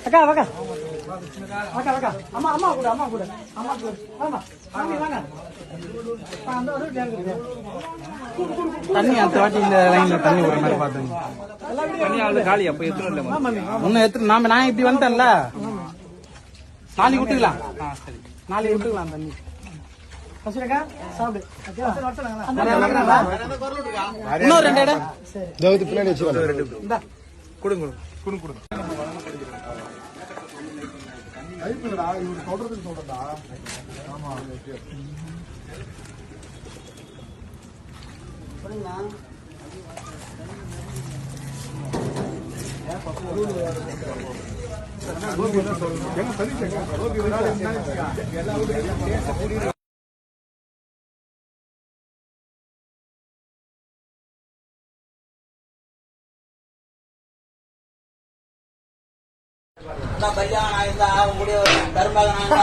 அக்கா வாக்கா வாக்கா வாக்கா அம்மா அம்மா கூட அம்மா கூட அம்மா கூட வாங்க வாங்க வாங்க அந்த ஒரு தண்ணி அந்த வாட்டி இந்த லைன்ல தண்ணி ஒரு மாதிரி பாத்துங்க தண்ணி ஆளு காலி அப்ப எத்தனை இல்ல முன்ன எத்தனை நான் இப்படி வந்துட்டேன்ல நாளைக்கு விட்டுக்கலாம் சரி நாளைக்கு விட்டுக்கலாம் தண்ணி இன்னும் 2 இடம் பின்னாடி வச்சு கொடுங்க கொடுங்க கொடுங்க சொல்றதுக்கு சொல்றா ஆமா கருமகன்